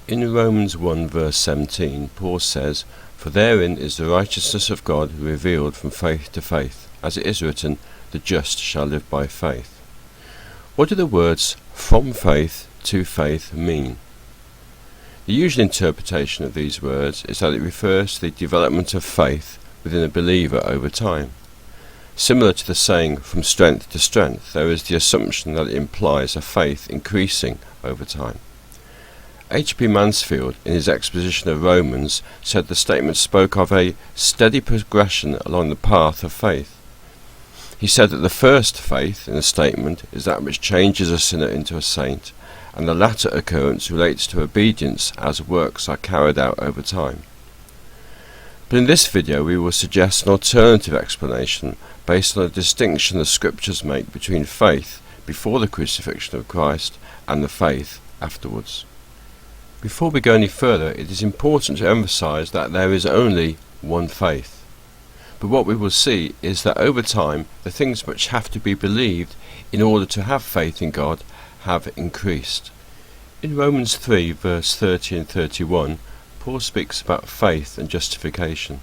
In Romans 1 verse 17, Paul says, "For therein is the righteousness of God revealed from faith to faith, as it is written, the just shall live by faith." What do the words "from faith to faith" mean? The usual interpretation of these words is that it refers to the development of faith within a believer over time. Similar to the saying "from strength to strength," there is the assumption that it implies a faith increasing over time. H.P. Mansfield, in his exposition of Romans, said the statement spoke of a steady progression along the path of faith. He said that the first faith in a statement is that which changes a sinner into a saint, and the latter occurrence relates to obedience as works are carried out over time. But in this video we will suggest an alternative explanation based on a distinction the scriptures make between faith before the crucifixion of Christ and the faith afterwards. Before we go any further, it is important to emphasize that there is only one faith. But what we will see is that over time the things which have to be believed in order to have faith in God have increased. In Romans 3 verse 30 and 31, Paul speaks about faith and justification.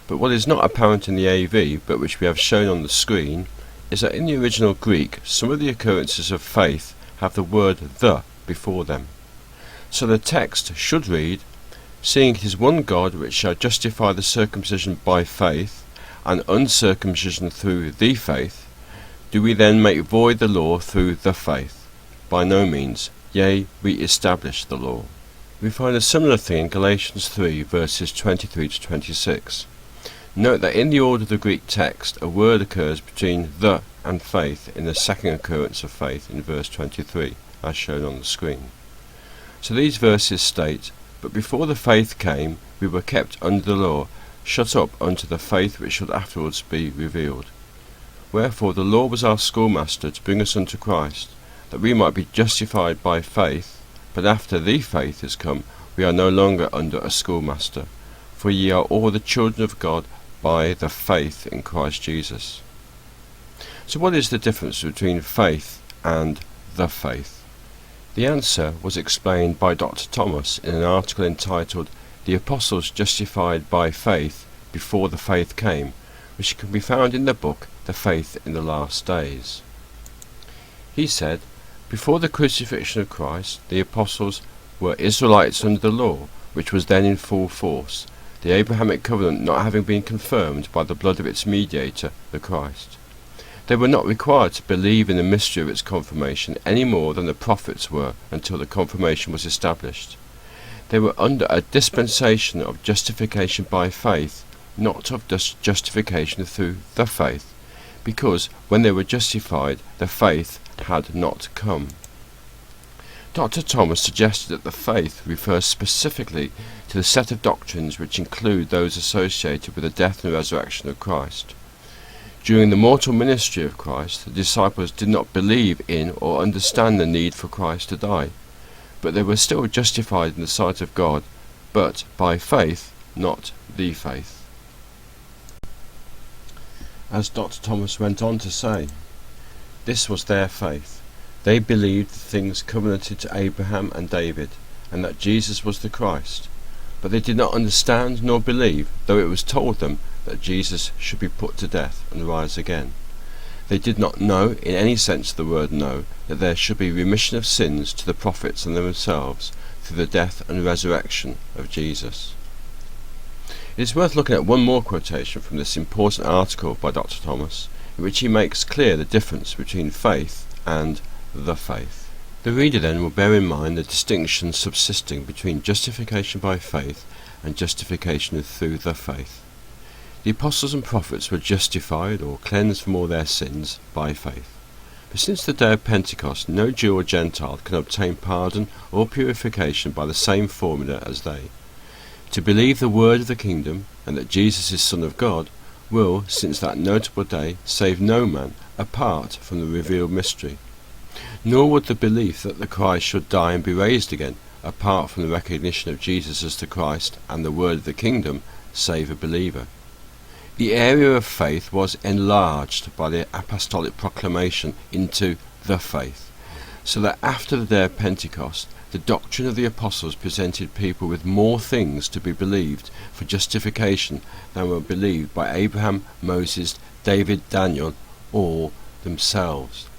But what is not apparent in the AV, but which we have shown on the screen, is that in the original Greek some of the occurrences of faith have the word "the" before them. So the text should read, "Seeing it is one God which shall justify the circumcision by faith, and uncircumcision through the faith, do we then make void the law through the faith? By no means, yea, we establish the law." We find a similar thing in Galatians 3 verses 23 to 26. Note that in the order of the Greek text a word occurs between "the" and "faith" in the second occurrence of faith in verse 23, as shown on the screen. So these verses state, "But before the faith came, we were kept under the law, shut up unto the faith which should afterwards be revealed. Wherefore the law was our schoolmaster to bring us unto Christ, that we might be justified by faith. But after the faith is come, we are no longer under a schoolmaster. For ye are all the children of God by the faith in Christ Jesus." So what is the difference between faith and the faith? The answer was explained by Dr. Thomas in an article entitled "The Apostles Justified by Faith Before the Faith Came," which can be found in the book The Faith in the Last Days. He said, "Before the crucifixion of Christ, the apostles were Israelites under the law, which was then in full force, the Abrahamic covenant not having been confirmed by the blood of its mediator, the Christ. They were not required to believe in the mystery of its confirmation any more than the prophets were until the confirmation was established. They were under a dispensation of justification by faith, not of justification through the faith, because when they were justified, the faith had not come." Dr. Thomas suggested that the faith refers specifically to the set of doctrines which include those associated with the death and resurrection of Christ. During the mortal ministry of Christ, the disciples did not believe in or understand the need for Christ to die, but they were still justified in the sight of God, but by faith, not the faith. As Dr. Thomas went on to say, this was their faith. They believed the things covenanted to Abraham and David, and that Jesus was the Christ. But they did not understand nor believe, though it was told them that Jesus should be put to death and rise again. They did not know, in any sense of the word know, that there should be remission of sins to the prophets and themselves through the death and resurrection of Jesus. It is worth looking at one more quotation from this important article by Dr. Thomas, in which he makes clear the difference between faith and the faith. The reader then will bear in mind the distinction subsisting between justification by faith and justification through the faith. The apostles and prophets were justified or cleansed from all their sins by faith. But since the day of Pentecost, no Jew or Gentile can obtain pardon or purification by the same formula as they. To believe the word of the kingdom, and that Jesus is Son of God, will, since that notable day, save no man apart from the revealed mystery. Nor would the belief that the Christ should die and be raised again, apart from the recognition of Jesus as the Christ and the word of the kingdom, save a believer. The area of faith was enlarged by the apostolic proclamation into the faith, so that after the day of Pentecost, the doctrine of the apostles presented people with more things to be believed for justification than were believed by Abraham, Moses, David, Daniel, or themselves.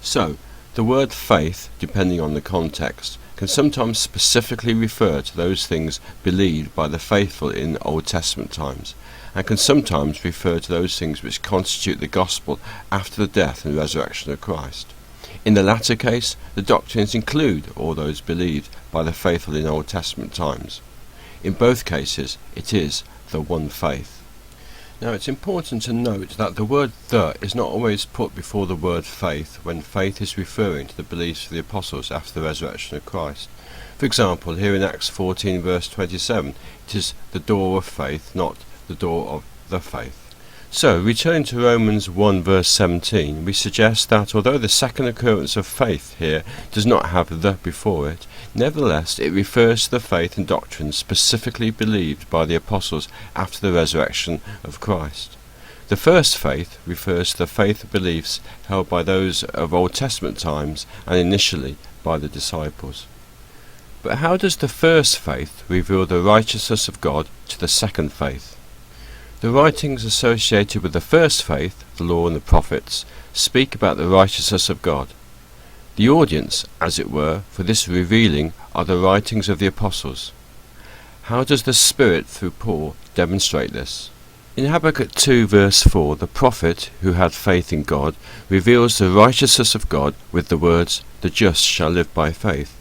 So, the word faith, depending on the context, can sometimes specifically refer to those things believed by the faithful in Old Testament times, and can sometimes refer to those things which constitute the gospel after the death and resurrection of Christ. In the latter case, the doctrines include all those believed by the faithful in Old Testament times. In both cases, it is the one faith. Now, it's important to note that the word "the" is not always put before the word faith when faith is referring to the beliefs of the apostles after the resurrection of Christ. For example, here in Acts 14 verse 27, it is the door of faith, not the door of the faith. So, returning to Romans 1 verse 17, we suggest that although the second occurrence of faith here does not have "the" before it, nevertheless it refers to the faith and doctrines specifically believed by the apostles after the resurrection of Christ. The first faith refers to the faith and beliefs held by those of Old Testament times and initially by the disciples. But how does the first faith reveal the righteousness of God to the second faith? The writings associated with the first faith, the law and the prophets, speak about the righteousness of God. The audience, as it were, for this revealing are the writings of the apostles. How does the Spirit, through Paul, demonstrate this? In Habakkuk 2 verse 4, the prophet, who had faith in God, reveals the righteousness of God with the words, "The just shall live by faith."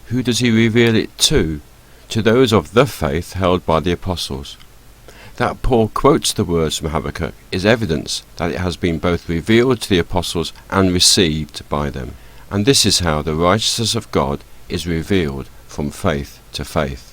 Who does he reveal it to? To those of the faith held by the apostles. That Paul quotes the words from Habakkuk is evidence that it has been both revealed to the apostles and received by them. And this is how the righteousness of God is revealed from faith to faith.